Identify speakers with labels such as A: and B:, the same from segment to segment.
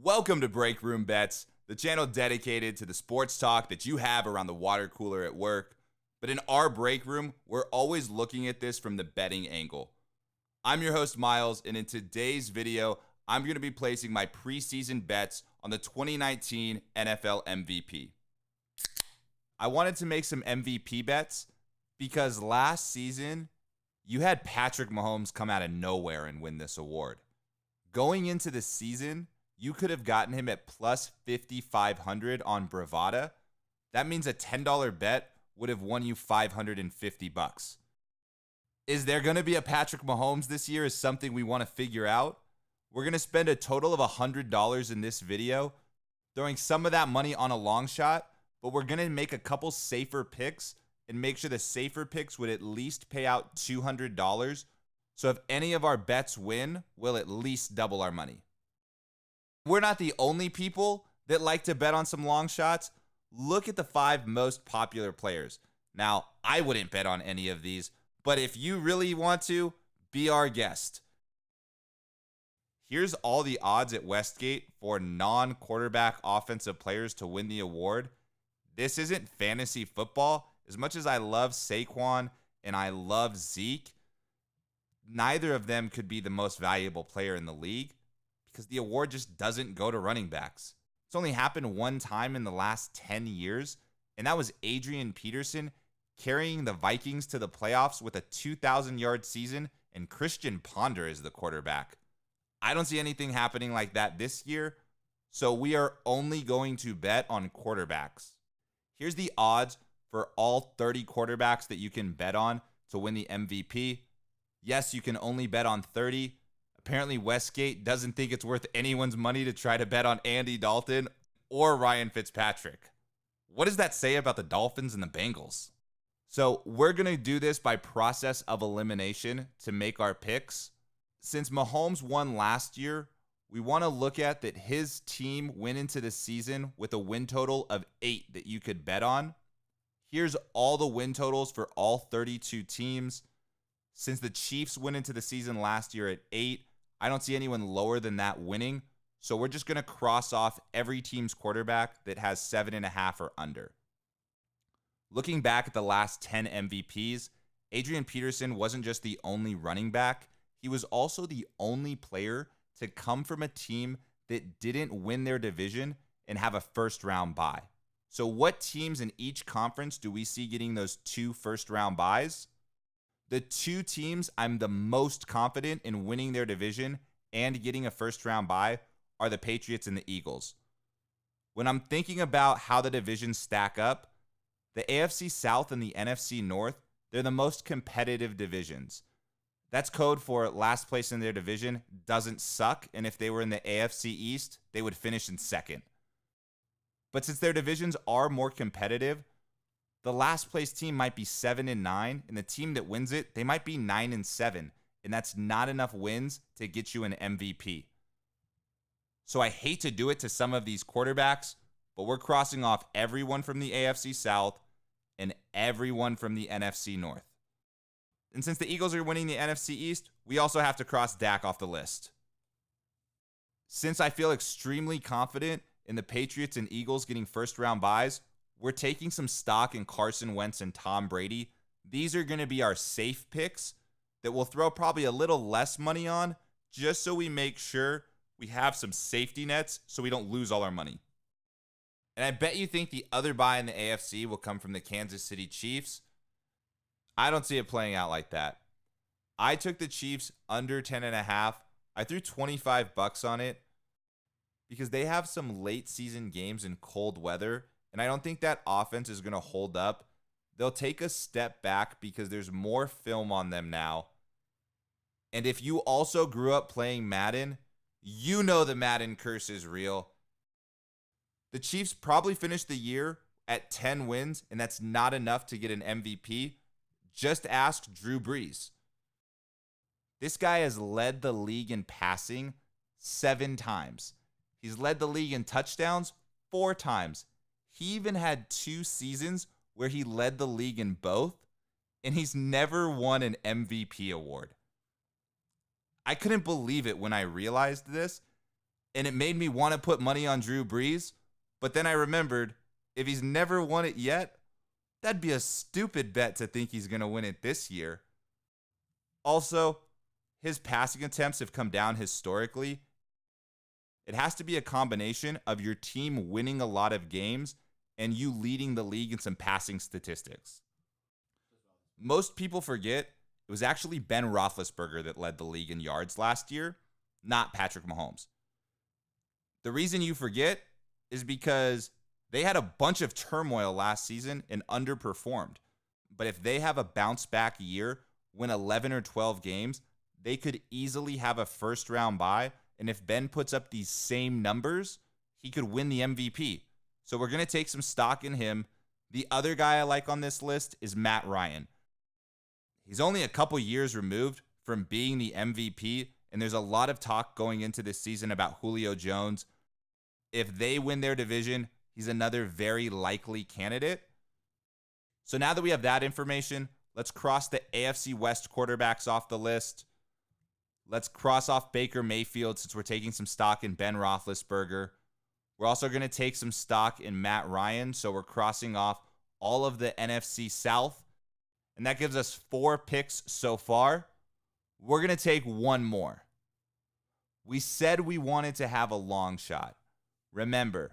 A: Welcome to Breakroom Bets, the channel dedicated to the sports talk that you have around the water cooler at work. But in our break room, we're always looking at this from the betting angle. I'm your host, Miles, and in today's video, I'm going to be placing my preseason bets on the 2019 NFL MVP. I wanted to make some MVP bets because last season, you had Patrick Mahomes come out of nowhere and win this award. Going into the season, you could have gotten him at plus 5,500 on Bravada. That means a $10 bet would have won you $550. Is there going to be a Patrick Mahomes this year is something we want to figure out. We're going to spend a total of $100 in this video, throwing some of that money on a long shot, but we're going to make a couple safer picks and make sure the safer picks would at least pay out $200. So if any of our bets win, we'll at least double our money. We're not the only people that like to bet on some long shots. Look at the 5 most popular players. Now, I wouldn't bet on any of these, but if you really want to, be our guest. Here's all the odds at Westgate for non-quarterback offensive players to win the award. This isn't fantasy football. As much as I love Saquon and I love Zeke, neither of them could be the most valuable player in the league because the award just doesn't go to running backs. It's only happened one time in the last 10 years, and that was Adrian Peterson carrying the Vikings to the playoffs with a 2,000-yard season and Christian Ponder is the quarterback. I don't see anything happening like that this year, so we are only going to bet on quarterbacks. Here's the odds for all 30 quarterbacks that you can bet on to win the MVP. Yes, you can only bet on 30. Apparently, Westgate doesn't think it's worth anyone's money to try to bet on Andy Dalton or Ryan Fitzpatrick. What does that say about the Dolphins and the Bengals? So we're going to do this by process of elimination to make our picks. Since Mahomes won last year, we want to look at that his team went into the season with a win total of 8 that you could bet on. Here's all the win totals for all 32 teams. Since the Chiefs went into the season last year at 8, I don't see anyone lower than that winning. So we're just going to cross off every team's quarterback that has 7.5 or under. Looking back at the last 10 MVPs, Adrian Peterson wasn't just the only running back. He was also the only player to come from a team that didn't win their division and have a first-round bye. So what teams in each conference do we see getting those 2 first-round byes? The 2 teams I'm the most confident in winning their division and getting a first-round bye are the Patriots and the Eagles. When I'm thinking about how the divisions stack up, the AFC South and the NFC North, they're the most competitive divisions. That's code for last place in their division doesn't suck, and if they were in the AFC East, they would finish in second. But since their divisions are more competitive, the last place team might be 7-9, and the team that wins it, they might be 9-7, and that's not enough wins to get you an MVP. So I hate to do it to some of these quarterbacks, but we're crossing off everyone from the AFC South and everyone from the NFC North. And since the Eagles are winning the NFC East, we also have to cross Dak off the list. Since I feel extremely confident in the Patriots and Eagles getting first-round byes, we're taking some stock in Carson Wentz and Tom Brady. These are going to be our safe picks that we'll throw probably a little less money on just so we make sure we have some safety nets so we don't lose all our money. And I bet you think the other bye in the AFC will come from the Kansas City Chiefs. I don't see it playing out like that. I took the Chiefs under 10.5. I threw $25 on it because they have some late season games in cold weather, and I don't think that offense is going to hold up. They'll take a step back because there's more film on them now. And if you also grew up playing Madden, you know the Madden curse is real. The Chiefs probably finished the year at 10 wins, and that's not enough to get an MVP. Just ask Drew Brees. This guy has led the league in passing 7 times. He's led the league in touchdowns 4 times. He even had 2 seasons where he led the league in both, and he's never won an MVP award. I couldn't believe it when I realized this, and it made me want to put money on Drew Brees. But then I remembered, if he's never won it yet, that'd be a stupid bet to think he's going to win it this year. Also, his passing attempts have come down historically. It has to be a combination of your team winning a lot of games and you leading the league in some passing statistics. Most people forget it was actually Ben Roethlisberger that led the league in yards last year, not Patrick Mahomes. The reason you forget is because they had a bunch of turmoil last season and underperformed. But if they have a bounce back year, win 11 or 12 games, they could easily have a first round bye. And if Ben puts up these same numbers, he could win the MVP. So we're going to take some stock in him. The other guy I like on this list is Matt Ryan. He's only a couple years removed from being the MVP, and there's a lot of talk going into this season about Julio Jones. If they win their division, he's another very likely candidate. So now that we have that information, let's cross the AFC West quarterbacks off the list. Let's cross off Baker Mayfield since we're taking some stock in Ben Roethlisberger. We're also going to take some stock in Matt Ryan, so we're crossing off all of the NFC South. And that gives us 4 picks so far. We're going to take one more. We said we wanted to have a long shot. Remember,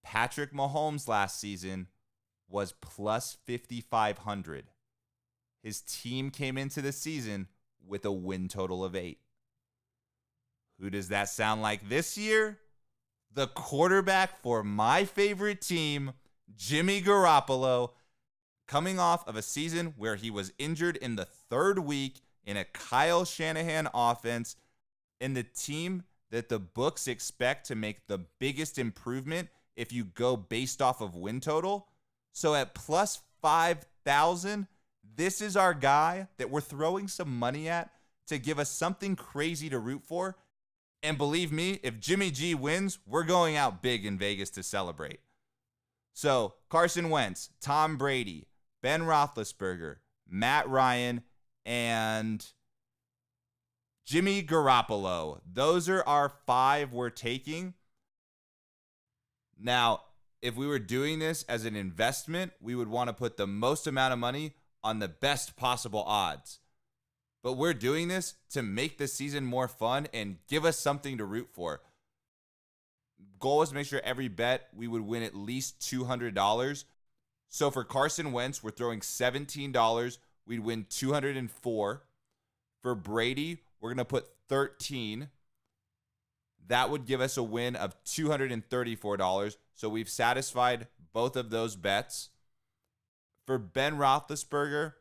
A: Patrick Mahomes last season was plus 5,500. His team came into the season with a win total of 8. Who does that sound like this year? The quarterback for my favorite team, Jimmy Garoppolo, coming off of a season where he was injured in the 3rd week in a Kyle Shanahan offense, and the team that the books expect to make the biggest improvement if you go based off of win total. So at plus 5,000, this is our guy that we're throwing some money at to give us something crazy to root for. And believe me, if Jimmy G wins, we're going out big in Vegas to celebrate. So Carson Wentz, Tom Brady, Ben Roethlisberger, Matt Ryan, and Jimmy Garoppolo. Those are our 5 we're taking. Now, if we were doing this as an investment, we would want to put the most amount of money on the best possible odds. But we're doing this to make the season more fun and give us something to root for. Goal is to make sure every bet we would win at least $200. So for Carson Wentz, we're throwing $17. We'd win $204. For Brady, we're going to put $13. That would give us a win of $234. So we've satisfied both of those bets. For Ben Roethlisberger,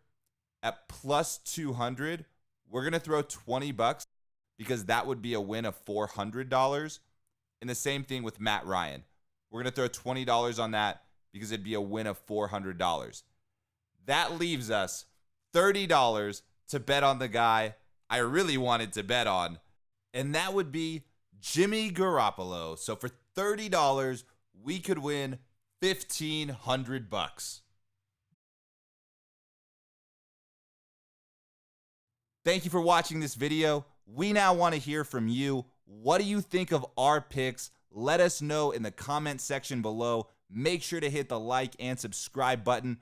A: at plus 200, we're going to throw $20 because that would be a win of $400. And the same thing with Matt Ryan. We're going to throw $20 on that because it'd be a win of $400. That leaves us $30 to bet on the guy I really wanted to bet on, and that would be Jimmy Garoppolo. So for $30, we could win $1,500. Thank you for watching this video. We now want to hear from you. What do you think of our picks? Let us know in the comment section below. Make sure to hit the like and subscribe button.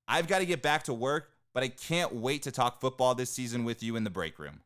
A: I've got to get back to work, but I can't wait to talk football this season with you in the break room.